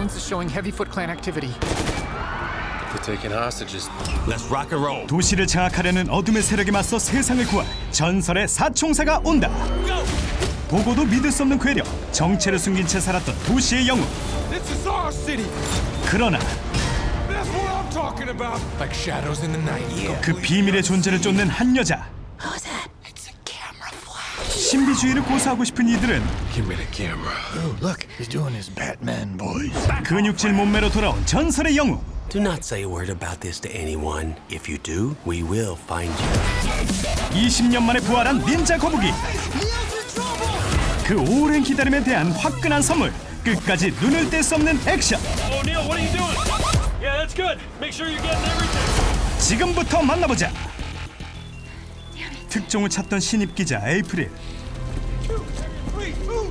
surveillance is showing heavy Foot Clan activity. They're taking hostages. Let's rock and roll. 도시를 장악하려는 어둠의 세력에 맞서 세상을 구할 전설의 사총사가 온다. 보고도 믿을 수 없는 괴력, 정체를 숨긴 채 살았던 도시의 영웅. This is our city. 그러나 That's what I'm talking about. Like shadows in the night. 그 비밀의 존재를 쫓는 한 여자. Who's that? It's a camera flash. 신비주의를 고수하고 싶은 이들은 Give me the camera. Oh, look, he's doing his Batman voice. 근육질 몸매로 돌아온 전설의 영웅. Do not say a word about this to anyone. If you do, we will find you. 20년 만에 부활한 닌자 거북이. 그 오랜 기다림에 대한 화끈한 선물. 끝까지 눈을 뗄 수 없는 액션. O'Neil, what are you doing? Yeah, that's good. Make sure you're getting everything. 지금부터 만나보자. 특종을 찾던 신입 기자 에이프릴.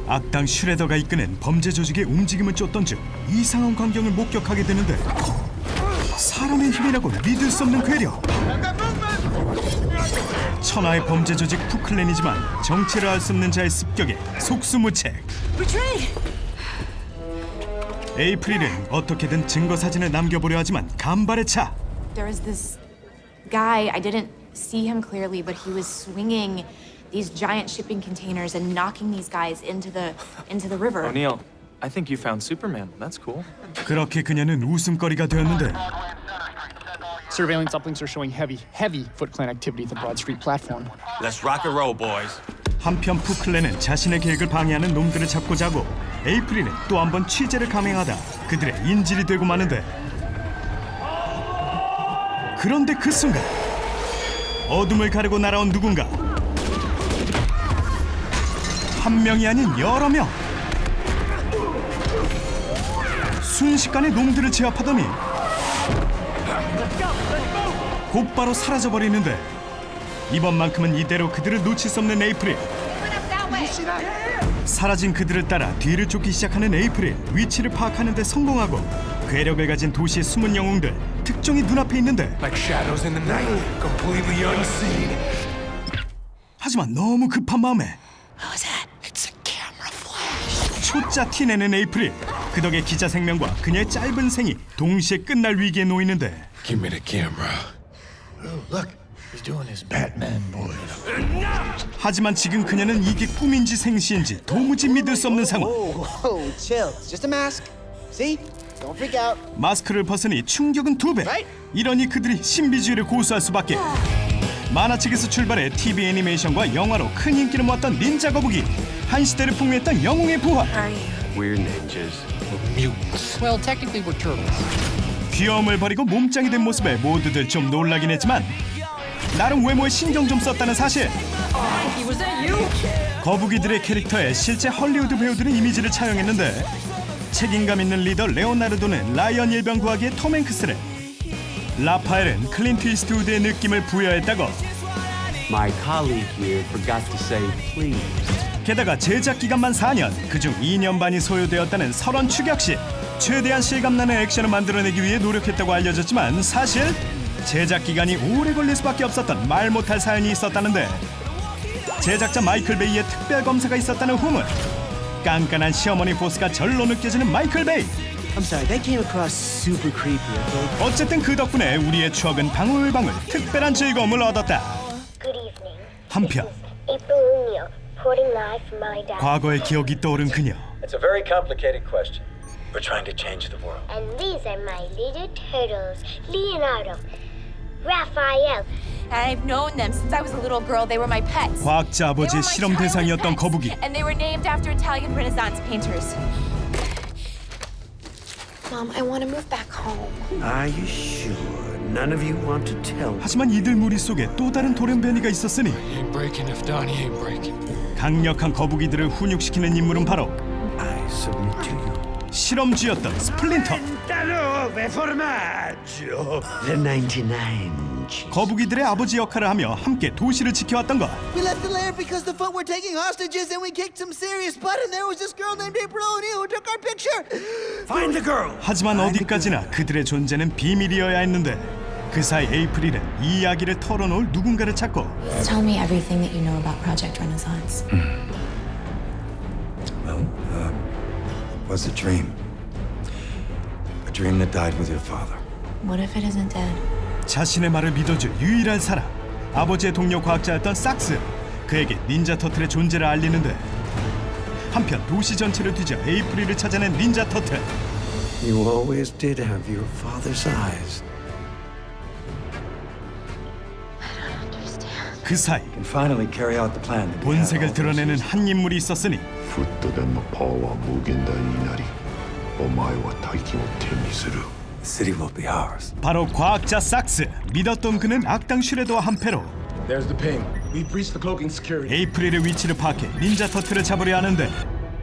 악당 슈레더가 이끄는 범죄 조직의 움직임을 쫓던 중 이상한 광경을 목격하게 되는데 사람의 힘이라고 믿을 수 없는 괴력. 천하의 범죄 조직 푸클랜이지만 정체를 알 수 없는 자의 습격에 속수무책. 에이프릴은 어떻게든 증거 사진을 남겨보려 하지만 간발의 차. There was this guy, I didn't see him clearly, but he was swinging these giant shipping containers and knocking these guys into the river. O'Neil, I think you found Superman. That's cool. 그렇게 그녀는 웃음거리가 되었는데 Surveillance uplinks are showing heavy Foot Clan activity at the Broad Street platform. Let's rock and roll, boys. 한편 푸클랜은 자신의 계획을 방해하는 놈들을 잡고자 하고 에이프릴은 또 한 번 취재를 감행하다 그들의 인질이 되고 마는데 그런데 그 순간 어둠을 가르고 날아온 누군가 한 명이 아닌 여러 명 순식간에 놈들을 제압하더니 곧바로 사라져버리는데 이번만큼은 이대로 그들을 놓칠 수 없는 에이프릴. 사라진 그들을 따라 뒤를 쫓기 시작하는 에이프릴. 위치를 파악하는 데 성공하고 괴력을 가진 도시의 숨은 영웅들 특종이 눈앞에 있는데 Like shadows in the night. Completely unseen. 하지만 너무 급한 마음에 Who's that? It's a camera flash. 초짜 티내는 에이프릴. 그 덕에 기자 생명과 그녀의 짧은 생이 동시에 끝날 위기에 놓이는데 Give me the camera. Oh, look, he's doing his Batman voice. 하지만 지금 그녀는 이게 꿈인지 생시인지 도무지 믿을 수 없는 상황. Whoa, chill. It's just a mask. See? Don't freak out. 마스크를 벗으니 충격은 2배. 이러니 그들이 신비주의를 고수할 수밖에. 만화책에서 출발해 TV 애니메이션과 영화로 큰 인기를 모았던 닌자 거북이. 한 시대를 풍미했던 영웅의 부활. We're ninjas. Mutants. Well, technically we're turtles. 귀여움을 버리고 몸짱이 된 모습에 모두들 좀 놀라긴 했지만 나름 외모에 신경 좀 썼다는 사실. 거북이들의 캐릭터에 실제 헐리우드 배우들의 이미지를 차용했는데 책임감 있는 리더 레오나르도는 라이언 일병 구하기의 톰 행크스를, 라파엘은 클린트 이스트우드의 느낌을 부여했다고. My colleague here forgot to say please. 게다가 제작 기간만 4년, 그중 2년 반이 소요되었다는 설원 추격시. 최대한 실감나는 액션을 만들어내기 위해 노력했다고 알려졌지만 사실 제작 기간이 오래 걸릴 수밖에 없었던 말 못할 사연이 있었다는데 제작자 마이클 베이의 특별 검사가 있었다는 후문. 깐깐한 시어머니 보스가 절로 느껴지는 마이클 베이. I'm sorry, that came across super creepy, okay? 어쨌든 그 덕분에 우리의 추억은 방울방울 특별한 즐거움을 얻었다. Good evening. 한편 April O'Neil, reporting live from my dad. 과거의 기억이 떠오른 그녀. It's a very complicated question. We're trying to change the world. And these are my little turtles, Leonardo, Raphael. I've known them since I was a little girl. They were my pets. 과학자 아버지의 실험 대상이었던 거북이. And they were named after Italian Renaissance painters. Mom, I want to move back home. Are you sure? None of you want to tell me. 하지만 이들 무리 속에 또 다른 돌연변이가 있었으니 Ain't breaking if Donnie ain't breaking. 강력한 거북이들을 훈육시키는 인물은 바로 I submit to you. 실험쥐였던 스플린터. The 99. 거북이들의 아버지 역할을 하며 함께 도시를 지켜왔던 것. We left the lair because the Foot were taking hostages and we kicked some serious butt and there was this girl named April O'Neil who took our picture. Find the girl. 하지만 어디까지나 그들의 존재는 비밀이어야 했는데 그 사이 에이프릴은 이 이야기를 털어놓을 누군가를 찾고 Tell me everything that you know about Project Renaissance. Well, was a dream. dream that died with your father. What if it isn't dead? 자신의 말을 믿어줄 유일한 사람, 아버지의 동료 과학자였던 sak스. 그에게 닌자 터틀의 존재를 알리는데 한편 도시 전체를 뒤져 에이프릴을 찾아낸 닌자 터틀. You always did have your father's eyes. 그 사이 Can finally carry out the plan that we had 본색을 all these 드러내는 years. 한 인물이 있었으니 フットでのパワーは無限大になり、お前は大気を手にする。 The city will be ours. 바로 과학자 sak스. 믿었던 그는 악당 슈레더와 한패로 There's the ping. We've breached the cloaking security. 에이프릴의 위치를 파악해 닌자 터틀을 잡으려 하는데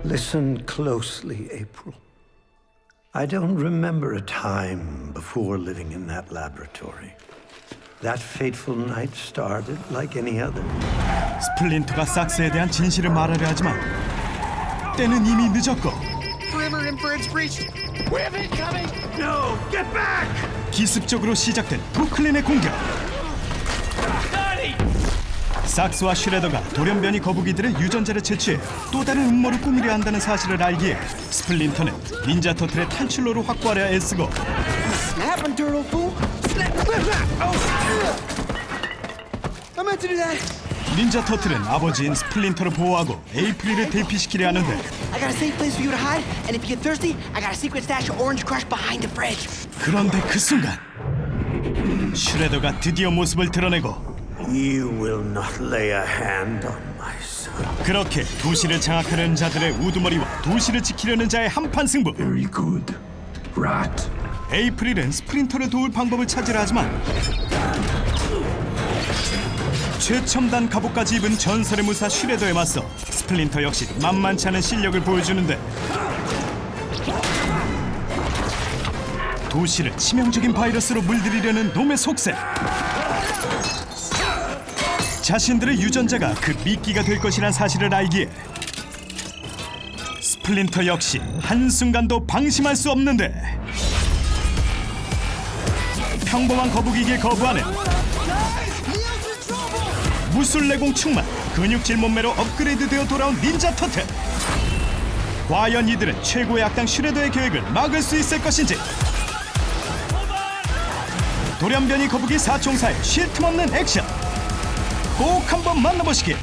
Listen closely, April. I don't remember a time before living in that laboratory. That fateful night started like any other. 스플린터가 sak스에 대한 진실을 말하려 하지만 때는 이미 늦었고 Perimeter infrared's breached. We have incoming. No, get back! 기습적으로 시작된 브루클린의 공격. sak스와 슈레더가 돌연변이 거북이들의 유전자를 채취해 또 다른 음모를 꾸미려 한다는 사실을 알기에 스플린터는 닌자 터틀의 탈출로를 확보하려 애쓰고 Snap, turtle fool. Snap. Oh. I meant to do that. 닌자 터틀은 아버지인 스플린터를 보호하고 에이프릴을 대피시키려 하는데 I got a safe place for you to hide, and if you get thirsty, I got a secret stash of Orange Crush behind the fridge. 그런데 그 순간 슈레더가 드디어 모습을 드러내고 You will not lay a hand on my son. 그렇게 도시를 장악하려는 자들의 우두머리와 도시를 지키려는 자의 한판 승부. Very good, rat. 에이프릴은 스프린터를 도울 방법을 찾으려 하지만 최첨단 갑옷까지 입은 전설의 무사 슈레더에 맞서 스플린터 역시 만만치 않은 실력을 보여주는데 도시를 치명적인 바이러스로 물들이려는 놈의 속셈. 자신들의 유전자가 그 미끼가 될 것이란 사실을 알기에 스플린터 역시 한순간도 방심할 수 없는데 평범한 거북이기에 거부하는 무술내공 충만 근육질 몸매로 업그레이드되어 돌아온 닌자 터틀. 과연 이들은 최고의 악당 슈레더의 계획을 막을 수 있을 것인지. 돌연변이 거북이 4총사의 쉴 틈 없는 액션 꼭 한번 만나보시길